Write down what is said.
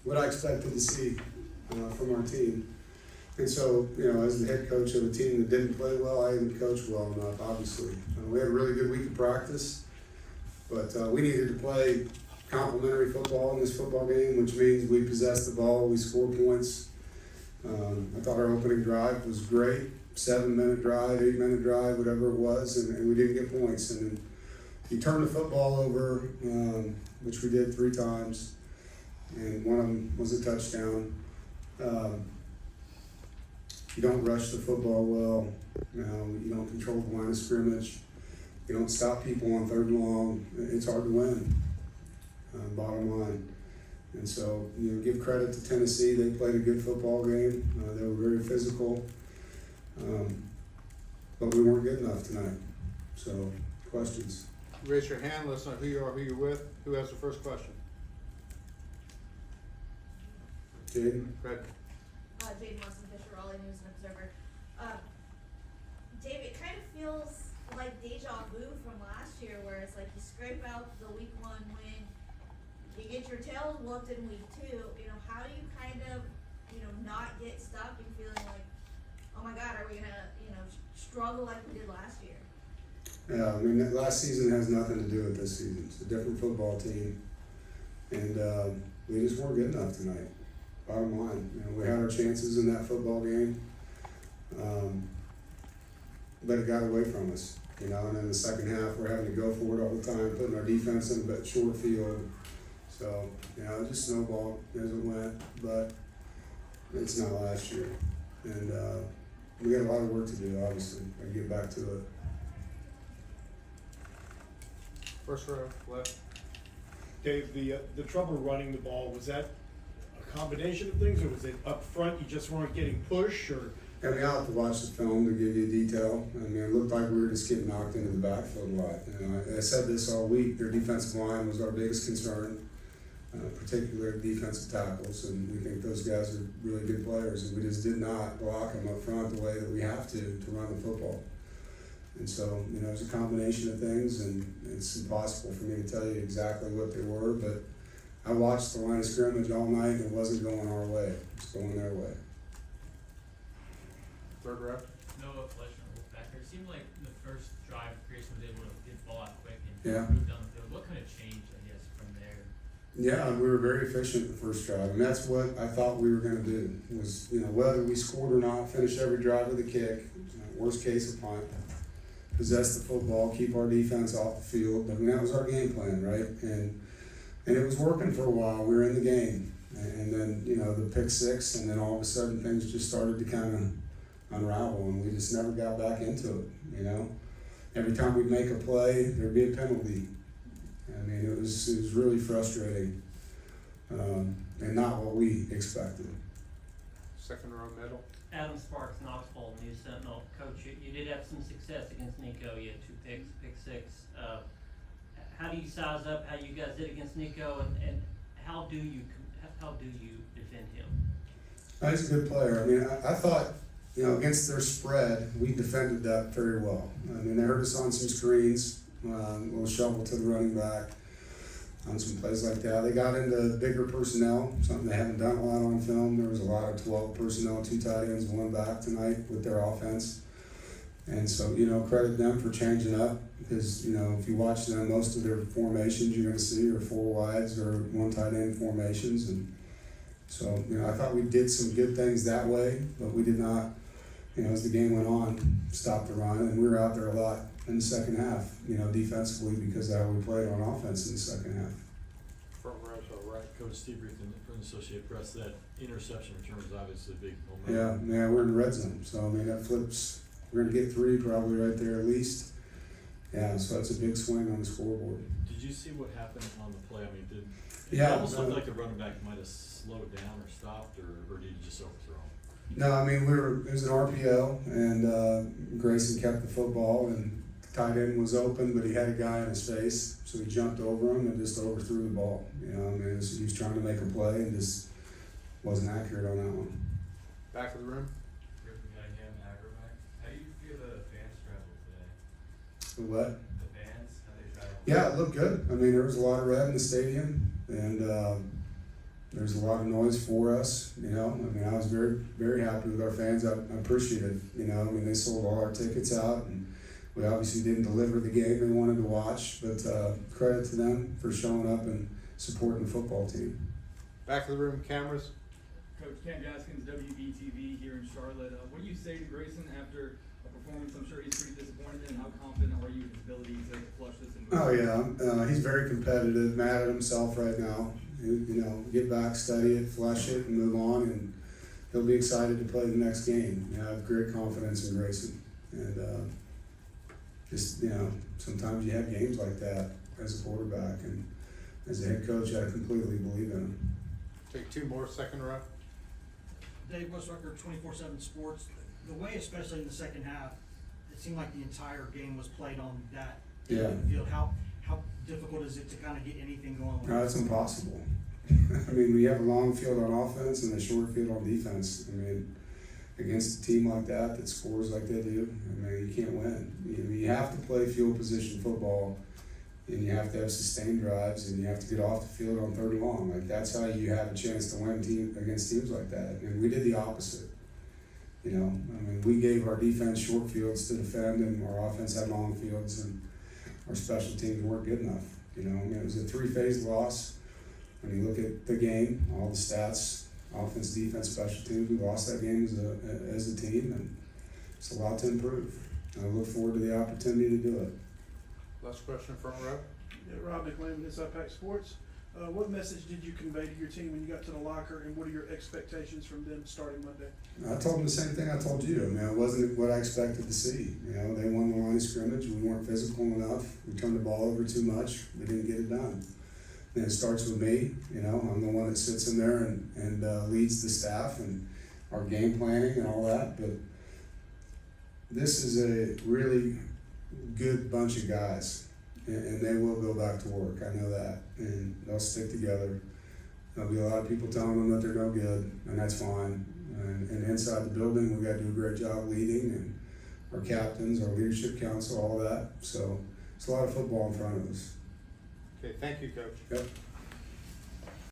what I expected to see from our team. And so, as the head coach of a team that didn't play well, I didn't coach well enough, obviously. We had a really good week of practice, but we needed to play complementary football in this football game, which means we possessed the ball, we scored points. I thought our opening drive was great, 7-minute drive, 8-minute drive, whatever it was, and we didn't get points. And then you turn the football over, which we did 3 times, and one of them was a touchdown. You don't rush the football well, you don't control the line of scrimmage, you don't stop people on 3rd and long. It's hard to win, bottom line. And so, give credit to Tennessee. They played a good football game. They were very physical, but we weren't good enough tonight. So, questions? Raise your hand. Let us know who you are, who you're with. Who has the first question? Jaden? Fred. Jaden Musson-Fisher, Raleigh News and Observer. Dave, it kind of feels like deja vu from last year, where it's like you scrape out the week 1 win, you get your tails whooped in week 2. How do you kind of, not get stuck and feeling like, oh my God, are we gonna, struggle like we did last year? Yeah, last season has nothing to do with this season. It's a different football team, and we just weren't good enough tonight. Bottom line, we had our chances in that football game, but it got away from us. And in the second half, we're having to go for it all the time, putting our defense in a bit short field. So, it just snowballed as it went, but it's not last year. And we got a lot of work to do, obviously, and get back to it. First row, left. Dave, the trouble running the ball, was that a combination of things, or was it up front, you just weren't getting push, or? I'll have to watch the film to give you detail. It looked like we were just getting knocked into the backfield a lot. I said this all week, their defensive line was our biggest concern, particularly defensive tackles, and we think those guys are really good players, and we just did not block them up front the way that we have to run the football. And so, it's a combination of things, and it's impossible for me to tell you exactly what they were, but I watched the line of scrimmage all night, and it wasn't going our way. It was going their way. 3rd row. No question back there. It seemed like the first drive, Grayson was able to get the ball out quick and Yeah. move down the field. What kind of changed, I guess, from there? Yeah, we were very efficient the first drive, and that's what I thought we were going to do. Was whether we scored or not, finish every drive with a kick. Worst case, a punt. Possess the football, keep our defense off the field. That was our game plan, right? And it was working for a while. We were in the game, and then the pick 6, and then all of a sudden things just started to kind of unravel, and we just never got back into it. Every time we'd make a play, there'd be a penalty. It was really frustrating, and not what we expected. 2nd row, middle. Adam Sparks, Knoxville News Sentinel. Coach, you did have some success against Nico. You had 2 picks, pick 6. How do you size up how you guys did against Nico, and how do you defend him? He's a good player. I thought, against their spread, we defended that very well. They hurt us on some screens, a little shovel to the running back, on some plays like that. They got into bigger personnel, something they haven't done a lot on film. There was a lot of 12 personnel, 2 tight ends, 1 back tonight with their offense. And so, credit them for changing up, because, if you watch them, most of their formations you're going to see are 4 wides or 1 tight end formations. And so, I thought we did some good things that way, but we did not, as the game went on, stop the run, and we were out there a lot in the second half, defensively, because of how we played on offense in the second half. Front row, so right. Coach Steve Reithen from the Associated Press, that interception return was obviously a big moment. Yeah, we're in the red zone, so that flips. We're gonna get 3 probably right there at least. Yeah, so that's a big swing on the scoreboard. Did you see what happened on the play? It Yeah, almost looked like the running back might have slowed down or stopped, or did you just overthrow him? No, it was an RPO, and Grayson kept the football, and the tight end was open, but he had a guy in his face, so he jumped over him and just overthrew the ball. He was trying to make a play and just wasn't accurate on that one. Back of the room. How do you feel the fans traveled today? The what? The fans, how they traveled? Yeah, it looked good. There was a lot of red in the stadium, and there's a lot of noise for us, you know. I mean, I was very, very happy with our fans. I appreciated, you know. I mean, they sold all our tickets out, and we obviously didn't deliver the game they wanted to watch. But credit to them for showing up and supporting the football team. Back of the room cameras. Coach Cam Gaskins, WBTV here in Charlotte. What do you say to Grayson after a performance? I'm sure he's pretty disappointed, and how confident are you in his ability to flush this and move? Oh yeah, he's very competitive, mad at himself right now. You know, get back, study it, flush it, and move on, and he'll be excited to play the next game. You know, I have great confidence in Grayson, and just, you know, sometimes you have games like that as a quarterback, and as a head coach, I completely believe in him. Take two more, second row. Dave Westrucker, 24/7 Sports. The way, especially in the second half, it seemed like the entire game was played on that Yeah. field. How difficult is it to kind of get anything going? No, it's impossible. I mean, we have a long field on offense and a short field on defense. I mean, against a team like that scores like they do, I mean, you can't win. You have to play field position football, and you have to have sustained drives, and you have to get off the field on 3rd and long. Like, that's how you have a chance to win against teams like that. And we did the opposite. You know, I mean, we gave our defense short fields to defend, and our offense had long fields, and our special teams weren't good enough. You know, I mean, it was a 3-phase loss. When you look at the game, all the stats, offense, defense, special teams, we lost that game as a team, and it's a lot to improve. And I look forward to the opportunity to do it. Last question, front row. Yeah, Rob McLean, Inside Pack Sports. What message did you convey to your team when you got to the locker, and what are your expectations from them starting Monday? I told them the same thing I told you. I mean, it wasn't what I expected to see. You know, they won the line of scrimmage. We weren't physical enough. We turned the ball over too much. We didn't get it done. And it starts with me. You know, I'm the one that sits in there and leads the staff and our game planning and all that. But this is a really good bunch of guys. And they will go back to work. I know that. And they'll stick together. There'll be a lot of people telling them that they're no good, and that's fine. And inside the building, we got to do a great job leading, and our captains, our leadership council, all that. So it's a lot of football in front of us. Okay, thank you, Coach. Yep.